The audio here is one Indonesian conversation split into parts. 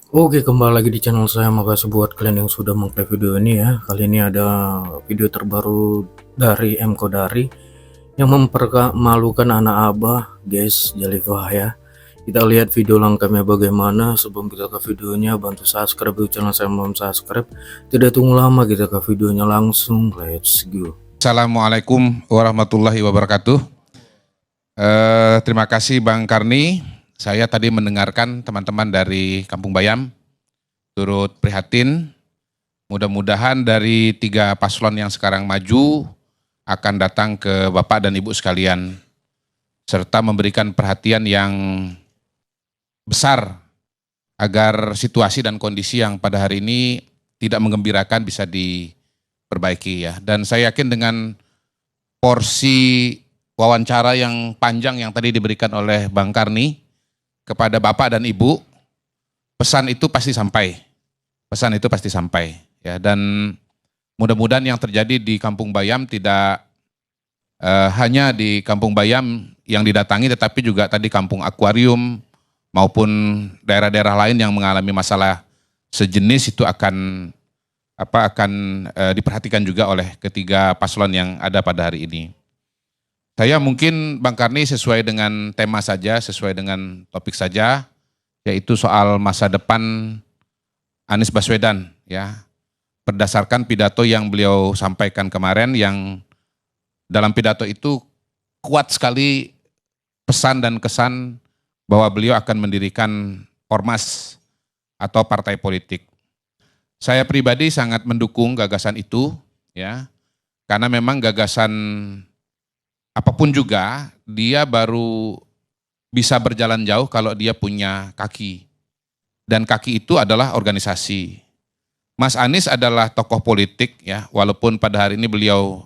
Oke, kembali lagi di channel saya. Makasih buat kalian yang sudah mengklik video ini ya. Kali ini ada video terbaru dari M Kodari yang mempermalukan anak abah, guys, Jalifah ya. Kita lihat video lengkapnya bagaimana. Sebelum kita ke videonya, bantu subscribe di channel saya, belum subscribe. Tidak tunggu lama, kita ke videonya langsung. Let's go. Assalamualaikum warahmatullahi wabarakatuh. Terima kasih Bang Karni. Saya tadi mendengarkan teman-teman dari Kampung Bayam, turut prihatin. Mudah-mudahan dari 3 paslon yang sekarang maju akan datang ke Bapak dan Ibu sekalian, serta memberikan perhatian yang besar agar situasi dan kondisi yang pada hari ini tidak menggembirakan bisa diperbaiki ya. Dan saya yakin dengan porsi wawancara yang panjang yang tadi diberikan oleh Bang Karni kepada Bapak dan Ibu, pesan itu pasti sampai. Pesan itu pasti sampai ya, dan mudah-mudahan yang terjadi di Kampung Bayam tidak hanya di Kampung Bayam yang didatangi, tetapi juga tadi Kampung Akuarium maupun daerah-daerah lain yang mengalami masalah sejenis itu akan diperhatikan juga oleh ketiga paslon yang ada pada hari ini. Saya mungkin Bang Karni sesuai dengan tema saja, sesuai dengan topik saja, yaitu soal masa depan Anies Baswedan ya. Berdasarkan pidato yang beliau sampaikan kemarin, yang dalam pidato itu kuat sekali pesan dan kesan bahwa beliau akan mendirikan ormas atau partai politik. Saya pribadi sangat mendukung gagasan itu ya, karena memang gagasan apapun juga, dia baru bisa berjalan jauh kalau dia punya kaki. Dan kaki itu adalah organisasi. Mas Anies adalah tokoh politik ya, walaupun pada hari ini beliau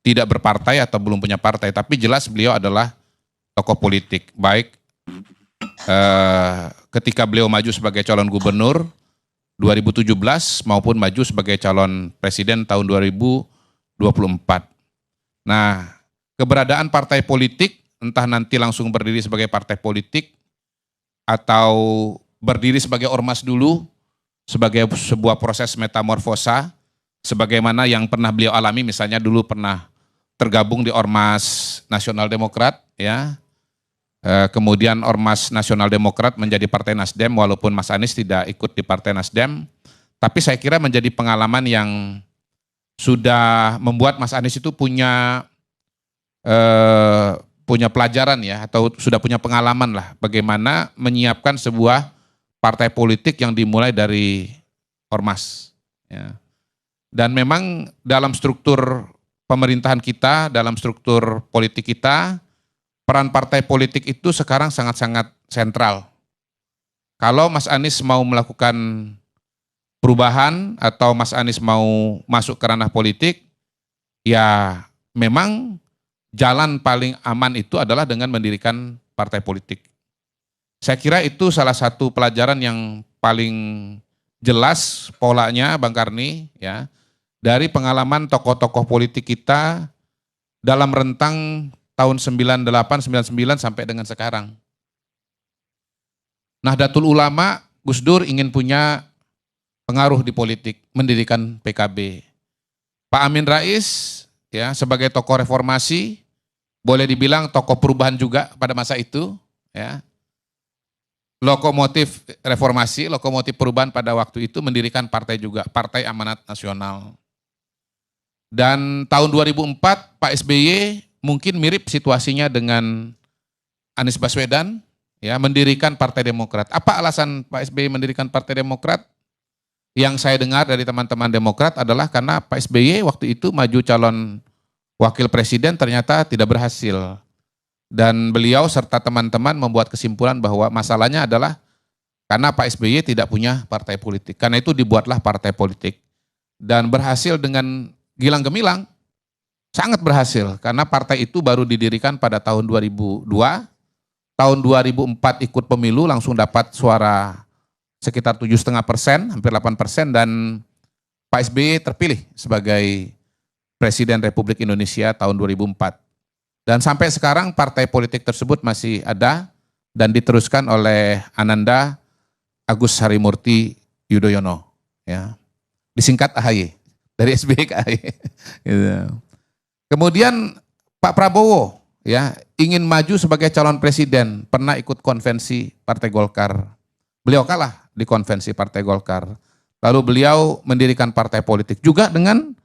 tidak berpartai atau belum punya partai, tapi jelas beliau adalah tokoh politik. Baik ketika beliau maju sebagai calon gubernur 2017 maupun maju sebagai calon presiden tahun 2024. Nah, keberadaan partai politik, entah nanti langsung berdiri sebagai partai politik atau berdiri sebagai ormas dulu, sebagai sebuah proses metamorfosa, sebagaimana yang pernah beliau alami, misalnya dulu pernah tergabung di Ormas Nasional Demokrat, ya. Kemudian Ormas Nasional Demokrat menjadi Partai Nasdem, walaupun Mas Anies tidak ikut di Partai Nasdem, tapi saya kira menjadi pengalaman yang sudah membuat Mas Anies itu punya pelajaran ya, atau sudah punya pengalaman lah bagaimana menyiapkan sebuah partai politik yang dimulai dari ormas ya. Dan memang dalam struktur pemerintahan kita, dalam struktur politik kita, peran partai politik itu sekarang sangat-sangat sentral. Kalau Mas Anies mau melakukan perubahan atau Mas Anies mau masuk ke ranah politik, ya memang jalan paling aman itu adalah dengan mendirikan partai politik. Saya kira itu salah satu pelajaran yang paling jelas polanya Bang Karni ya, dari pengalaman tokoh-tokoh politik kita dalam rentang tahun 98, 99 sampai dengan sekarang. Nahdlatul Ulama, Gus Dur ingin punya pengaruh di politik, mendirikan PKB. Pak Amin Rais ya, sebagai tokoh reformasi, boleh dibilang tokoh perubahan juga pada masa itu ya. Lokomotif reformasi, lokomotif perubahan pada waktu itu, mendirikan partai juga, Partai Amanat Nasional. Dan tahun 2004 Pak SBY mungkin mirip situasinya dengan Anies Baswedan ya, mendirikan Partai Demokrat. Apa alasan Pak SBY mendirikan Partai Demokrat? Yang saya dengar dari teman-teman Demokrat adalah karena Pak SBY waktu itu maju calon wakil presiden ternyata tidak berhasil. Dan beliau serta teman-teman membuat kesimpulan bahwa masalahnya adalah karena Pak SBY tidak punya partai politik. Karena itu dibuatlah partai politik. Dan berhasil dengan gilang gemilang, sangat berhasil. Karena partai itu baru didirikan pada tahun 2002, tahun 2004 ikut pemilu langsung dapat suara sekitar 7,5%, hampir 8%, dan Pak SBY terpilih sebagai Presiden Republik Indonesia tahun 2004. Dan sampai sekarang partai politik tersebut masih ada dan diteruskan oleh Ananda Agus Harimurti Yudhoyono, ya. Disingkat AHY, dari SBY ke AHY. Gitu. Kemudian Pak Prabowo, ya, ingin maju sebagai calon presiden, pernah ikut konvensi Partai Golkar. Beliau kalah di konvensi Partai Golkar. Lalu beliau mendirikan partai politik juga dengan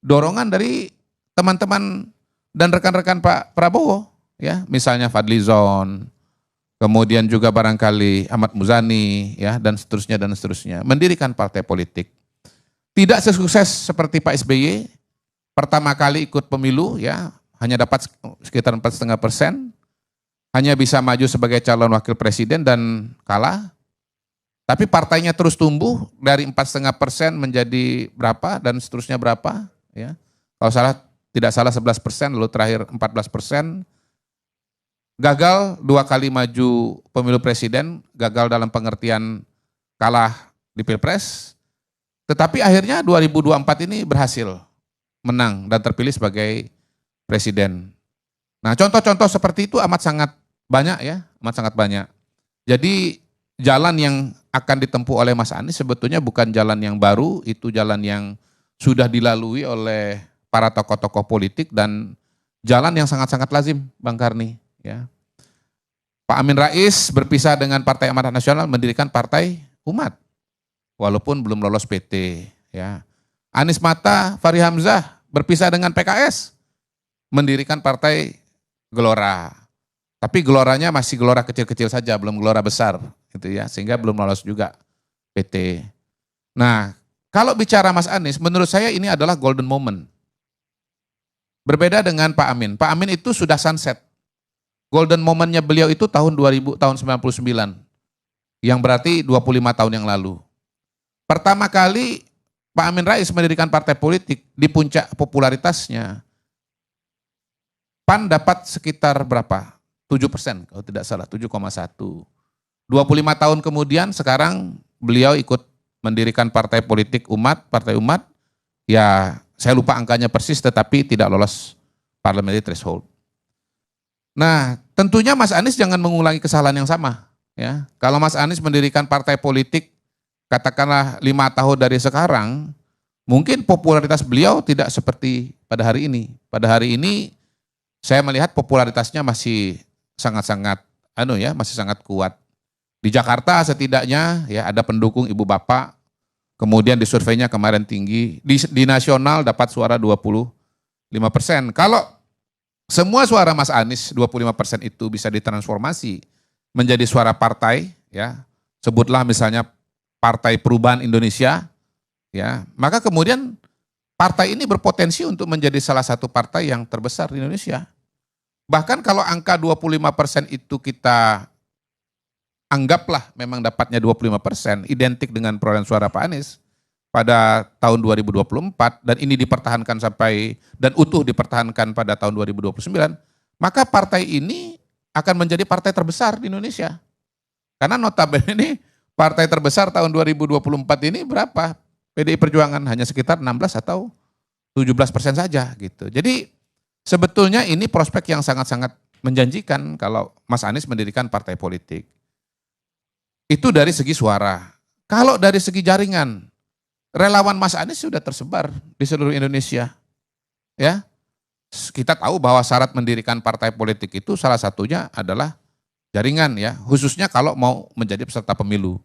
dorongan dari teman-teman dan rekan-rekan Pak Prabowo, ya, misalnya Fadlizon, kemudian juga barangkali Ahmad Muzani, ya, dan seterusnya, mendirikan partai politik. Tidak sesukses seperti Pak SBY, pertama kali ikut pemilu, ya, hanya dapat sekitar 4,5%, hanya bisa maju sebagai calon wakil presiden dan kalah. Tapi partainya terus tumbuh dari 4,5% menjadi berapa dan seterusnya berapa, ya. Kalau tidak salah 11%, lalu terakhir 14%. Gagal 2 kali maju pemilu presiden, gagal dalam pengertian kalah di Pilpres, tetapi akhirnya 2024 ini berhasil menang dan terpilih sebagai presiden. Nah, contoh-contoh seperti itu amat sangat banyak, ya, amat sangat banyak. Jadi jalan yang akan ditempuh oleh Mas Anies sebetulnya bukan jalan yang baru, itu jalan yang sudah dilalui oleh para tokoh-tokoh politik dan jalan yang sangat-sangat lazim, Bang Karni. Ya. Pak Amin Rais berpisah dengan Partai Amanat Nasional mendirikan Partai Umat, walaupun belum lolos PT. Ya. Anies Mata, Fahri Hamzah berpisah dengan PKS, mendirikan Partai Gelora. Tapi geloranya masih gelora kecil-kecil saja, belum gelora besar, gitu ya, sehingga belum lolos juga PT. Nah, kalau bicara Mas Anies, menurut saya ini adalah golden moment. Berbeda dengan Pak Amin. Pak Amin itu sudah sunset. Golden momennya beliau itu tahun 2000, tahun 99. Yang berarti 25 tahun yang lalu. Pertama kali Pak Amin Rais mendirikan partai politik di puncak popularitasnya. PAN dapat sekitar berapa? 7% kalau tidak salah, 7,1. 25 tahun kemudian sekarang beliau ikut mendirikan partai politik Umat, Partai Umat. Ya, saya lupa angkanya persis tetapi tidak lolos parliamentary threshold. Nah, tentunya Mas Anies jangan mengulangi kesalahan yang sama. Ya, kalau Mas Anies mendirikan partai politik, katakanlah 5 tahun dari sekarang, mungkin popularitas beliau tidak seperti pada hari ini. Pada hari ini, saya melihat popularitasnya masih sangat-sangat, masih sangat kuat. Di Jakarta setidaknya ya ada pendukung ibu bapak, kemudian di surveinya kemarin tinggi, di nasional dapat suara 25%. Kalau semua suara Mas Anies 25% itu bisa ditransformasi menjadi suara partai, ya, sebutlah misalnya Partai Perubahan Indonesia, ya, maka kemudian partai ini berpotensi untuk menjadi salah satu partai yang terbesar di Indonesia. Bahkan kalau angka 25% itu kita anggaplah memang dapatnya 25%, identik dengan perolehan suara Pak Anies pada tahun 2024, dan ini dipertahankan sampai, dan utuh dipertahankan pada tahun 2029, maka partai ini akan menjadi partai terbesar di Indonesia. Karena notabene ini partai terbesar tahun 2024 ini berapa? PDI Perjuangan hanya sekitar 16 atau 17% saja gitu. Jadi sebetulnya ini prospek yang sangat-sangat menjanjikan kalau Mas Anies mendirikan partai politik. Itu dari segi suara. Kalau dari segi jaringan, relawan Mas Anies sudah tersebar di seluruh Indonesia. Ya. Kita tahu bahwa syarat mendirikan partai politik itu salah satunya adalah jaringan, ya, khususnya kalau mau menjadi peserta pemilu.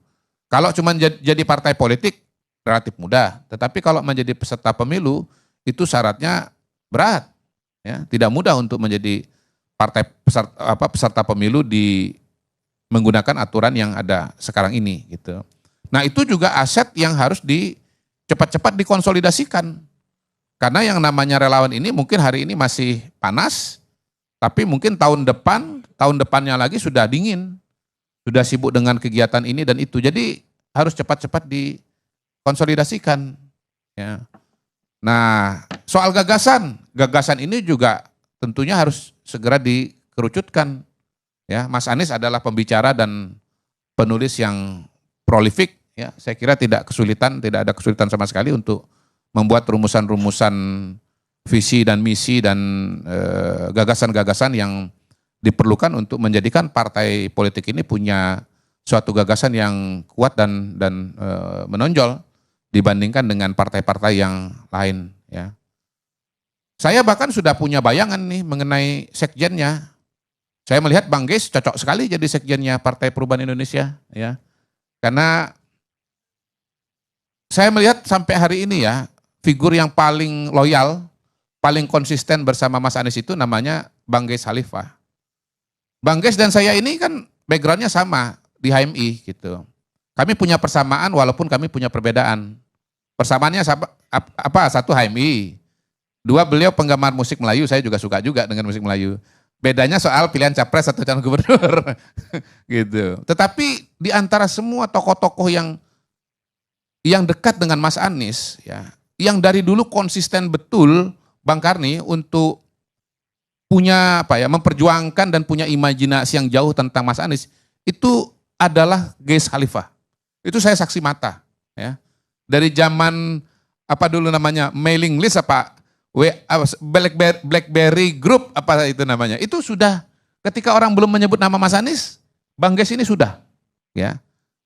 Kalau cuma jadi partai politik relatif mudah, tetapi kalau menjadi peserta pemilu itu syaratnya berat, ya, tidak mudah untuk menjadi partai peserta pemilu menggunakan aturan yang ada sekarang ini gitu. Nah, itu juga aset yang harus cepat-cepat dikonsolidasikan. Karena yang namanya relawan ini mungkin hari ini masih panas, tapi mungkin tahun depannya lagi sudah dingin, sudah sibuk dengan kegiatan ini dan itu. Jadi harus cepat-cepat dikonsolidasikan. Ya. Nah, soal gagasan ini juga tentunya harus segera dikerucutkan. Ya, Mas Anies adalah pembicara dan penulis yang prolifik. Ya, saya kira tidak ada kesulitan sama sekali untuk membuat rumusan-rumusan visi dan misi dan gagasan-gagasan yang diperlukan untuk menjadikan partai politik ini punya suatu gagasan yang kuat dan menonjol dibandingkan dengan partai-partai yang lain, ya. Saya bahkan sudah punya bayangan nih mengenai sekjennya. Saya melihat Bang Geis cocok sekali jadi sekjennya Partai Perubahan Indonesia, ya. Karena saya melihat sampai hari ini ya, figur yang paling loyal, paling konsisten bersama Mas Anies itu namanya Bang Geis Khalifah. Bang Geis dan saya ini kan backgroundnya sama di HMI gitu. Kami punya persamaan walaupun kami punya perbedaan. Persamaannya apa? Satu HMI. Dua, beliau penggemar musik Melayu, saya juga suka juga dengan musik Melayu. Bedanya soal pilihan capres atau calon gubernur. Gitu. Tetapi di antara semua tokoh-tokoh yang dekat dengan Mas Anies, ya, yang dari dulu konsisten betul Bang Karni untuk punya memperjuangkan dan punya imajinasi yang jauh tentang Mas Anies, itu adalah Geis Khalifah. Itu saya saksi mata, ya. Dari zaman dulu namanya mailing list BlackBerry Group itu namanya. Itu sudah ketika orang belum menyebut nama Mas Anies, Bang Geis ini sudah, ya.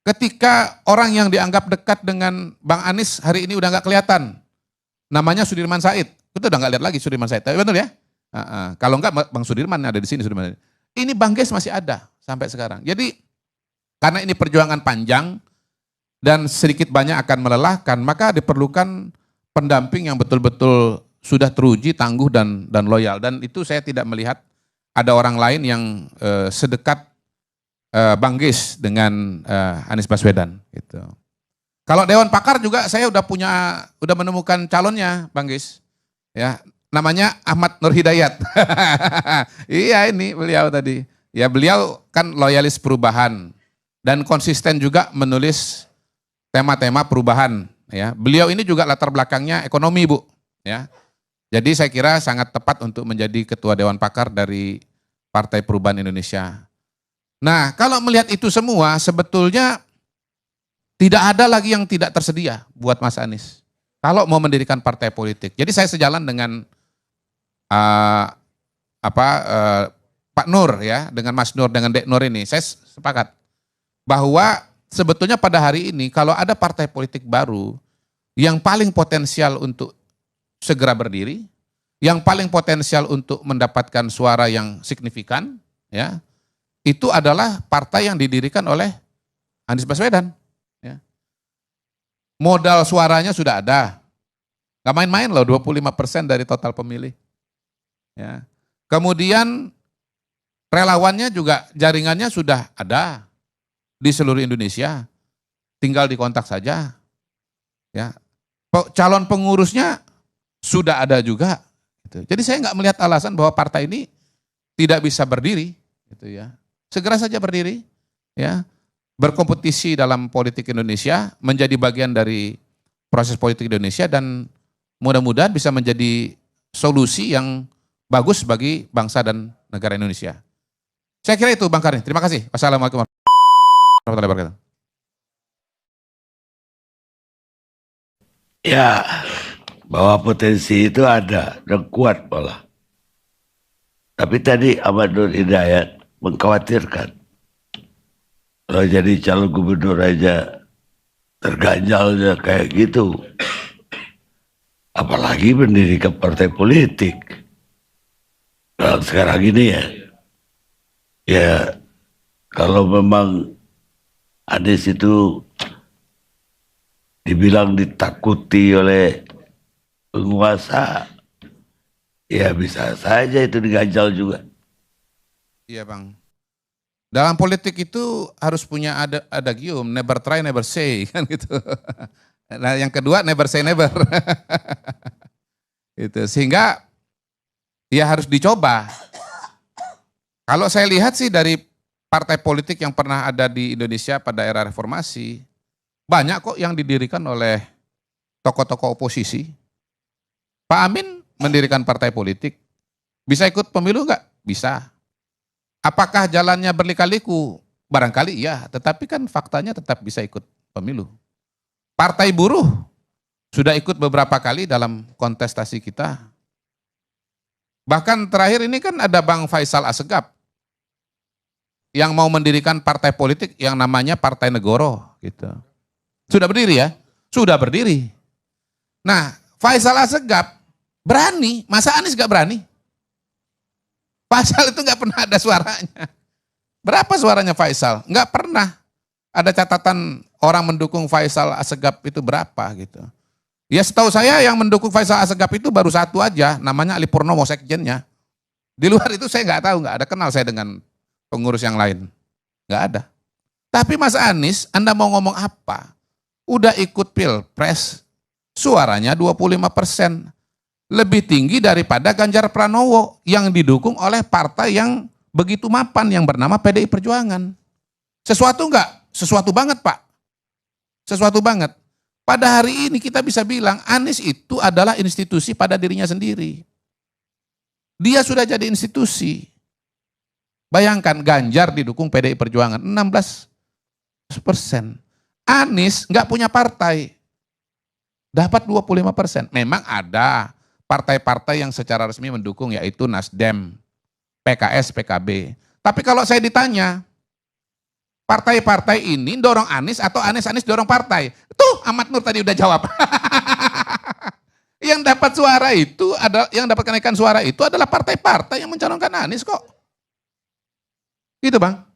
Ketika orang yang dianggap dekat dengan Bang Anies hari ini udah nggak kelihatan, namanya Sudirman Said, kita udah nggak lihat lagi Sudirman Said, betul ya? Kalau enggak Bang Sudirman ada di sini, Sudirman. Ini Bang Geis masih ada sampai sekarang. Jadi karena ini perjuangan panjang dan sedikit banyak akan melelahkan, maka diperlukan pendamping yang betul-betul sudah teruji, tangguh dan loyal. Dan itu saya tidak melihat ada orang lain yang sedekat Bang Geis dengan Anies Baswedan gitu. Kalau Dewan Pakar juga saya udah menemukan calonnya Bang Geis. Ya, namanya Ahmad Nur Hidayat. Iya, ini beliau tadi. Ya, beliau kan loyalis perubahan dan konsisten juga menulis tema-tema perubahan, ya. Beliau ini juga latar belakangnya ekonomi, Bu, ya. Jadi saya kira sangat tepat untuk menjadi ketua Dewan Pakar dari Partai Perubahan Indonesia. Nah, kalau melihat itu semua, sebetulnya tidak ada lagi yang tidak tersedia buat Mas Anies. Kalau mau mendirikan partai politik. Jadi saya sejalan dengan Pak Nur, ya, dengan Mas Nur, dengan Dek Nur ini. Saya sepakat bahwa sebetulnya pada hari ini kalau ada partai politik baru yang paling potensial untuk segera berdiri, yang paling potensial untuk mendapatkan suara yang signifikan, ya, itu adalah partai yang didirikan oleh Anies Baswedan. Ya. Modal suaranya sudah ada, nggak main-main loh, 25% dari total pemilih. Ya. Kemudian relawannya juga jaringannya sudah ada di seluruh Indonesia, tinggal dikontak saja. Ya. Calon pengurusnya sudah ada juga. Gitu. Jadi saya nggak melihat alasan bahwa partai ini tidak bisa berdiri, gitu ya. Segera saja berdiri, ya, berkompetisi dalam politik Indonesia, menjadi bagian dari proses politik Indonesia dan mudah-mudahan bisa menjadi solusi yang bagus bagi bangsa dan negara Indonesia. Saya kira itu Bang Karni. Terima kasih. Wassalamualaikum warahmatullahi wabarakatuh. Ya, bahwa potensi itu ada dan kuat malah. Tapi tadi Ahmad Nur Hidayat mengkhawatirkan kalau jadi calon gubernur aja terganjalnya kayak gitu, apalagi mendirikan partai politik. Kalau sekarang ini ya kalau memang Anies itu dibilang ditakuti oleh penguasa, ya bisa saja itu diganjal juga. Iya Bang. Dalam politik itu harus punya adagium, never try, never say, kan gitu. Nah yang kedua never say never. Gitu. Sehingga ya harus dicoba. Kalau saya lihat sih dari partai politik yang pernah ada di Indonesia pada era reformasi, banyak kok yang didirikan oleh tokoh-tokoh oposisi. Pak Amin mendirikan partai politik. Bisa ikut pemilu enggak? Bisa. Apakah jalannya berlika-liku? Barangkali iya, tetapi kan faktanya tetap bisa ikut pemilu. Partai buruh sudah ikut beberapa kali dalam kontestasi kita. Bahkan terakhir ini kan ada Bang Faisal Assegaf. yang mau mendirikan partai politik yang namanya Partai Negoro gitu. Sudah berdiri ya? Sudah berdiri. Nah, Faisal Assegaf berani, masa Anies gak berani? Faisal itu gak pernah ada suaranya. Berapa suaranya Faisal? Gak pernah. Ada catatan orang mendukung Faisal Assegaf itu berapa gitu. Ya setahu saya yang mendukung Faisal Assegaf itu baru satu aja, namanya Ali Purnomo sekjennya. Di luar itu saya nggak tahu, nggak ada kenal saya dengan pengurus yang lain. Nggak ada. Tapi Mas Anies, Anda mau ngomong apa? Udah ikut pilpres, suaranya 25%. Lebih tinggi daripada Ganjar Pranowo yang didukung oleh partai yang begitu mapan yang bernama PDI Perjuangan. Sesuatu enggak? Sesuatu banget Pak. Sesuatu banget. Pada hari ini kita bisa bilang Anies itu adalah institusi pada dirinya sendiri. Dia sudah jadi institusi. Bayangkan Ganjar didukung PDI Perjuangan 16%. Anies nggak punya partai. Dapat 25%. Memang ada partai-partai yang secara resmi mendukung yaitu Nasdem, PKS, PKB. Tapi kalau saya ditanya, partai-partai ini dorong Anies atau Anies dorong partai? Tuh Ahmad Nur tadi udah jawab. Yang dapat suara itu adalah yang dapat kenaikan suara itu adalah partai-partai yang mencalonkan Anies kok. Gitu Bang.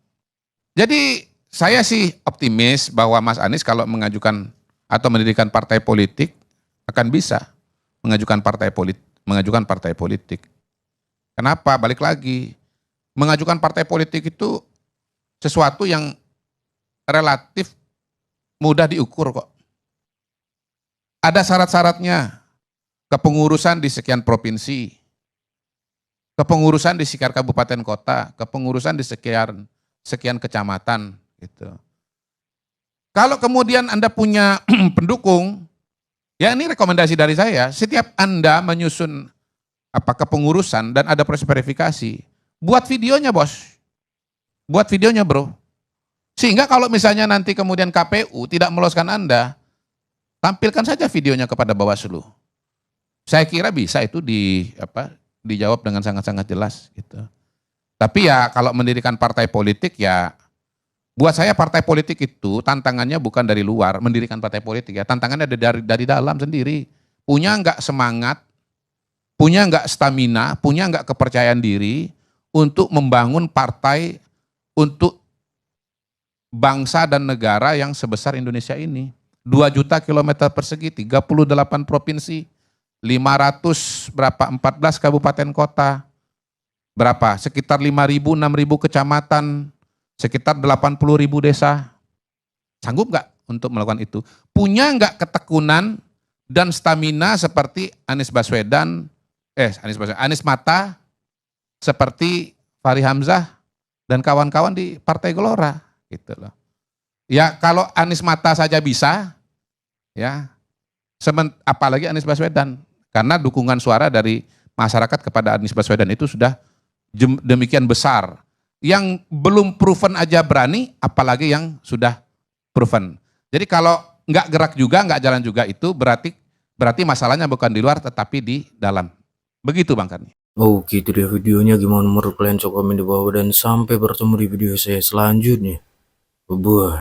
Jadi saya sih optimis bahwa Mas Anies kalau mengajukan atau mendirikan partai politik akan bisa mengajukan partai politik. Kenapa? Balik lagi. Mengajukan partai politik itu sesuatu yang relatif mudah diukur kok. Ada syarat-syaratnya. Kepengurusan di sekian provinsi, kepengurusan di sekian kabupaten kota, kepengurusan di sekian kecamatan gitu. Kalau kemudian Anda punya pendukung, ya ini rekomendasi dari saya, setiap Anda menyusun kepengurusan dan ada proses verifikasi, buat videonya bos. Buat videonya bro. Sehingga kalau misalnya nanti kemudian KPU tidak meloloskan Anda, tampilkan saja videonya kepada Bawaslu. Saya kira bisa itu dijawab dengan sangat-sangat jelas gitu. Tapi ya kalau mendirikan partai politik ya buat saya partai politik itu tantangannya bukan dari luar mendirikan partai politik ya, tantangannya dari dalam sendiri. Punya enggak semangat, punya enggak stamina, punya enggak kepercayaan diri untuk membangun partai untuk bangsa dan negara yang sebesar Indonesia ini. 2 juta kilometer persegi, 38 provinsi, 500 berapa 14 kabupaten kota, berapa sekitar 5.000 6.000 kecamatan, sekitar 80.000 desa. Sanggup nggak untuk melakukan itu? Punya nggak ketekunan dan stamina seperti Anies Mata, seperti Fahri Hamzah dan kawan-kawan di Partai Gelora gitu loh. Ya kalau Anies Mata saja bisa, ya apalagi Anies Baswedan. Karena dukungan suara dari masyarakat kepada Anies Baswedan itu sudah demikian besar. Yang belum proven aja berani, apalagi yang sudah proven. Jadi kalau nggak gerak juga, nggak jalan juga itu berarti masalahnya bukan di luar tetapi di dalam. Begitu Bang Karni. Oh gitu deh videonya, gimana menurut kalian? Coba komen di bawah dan sampai bertemu di video saya selanjutnya. Bye.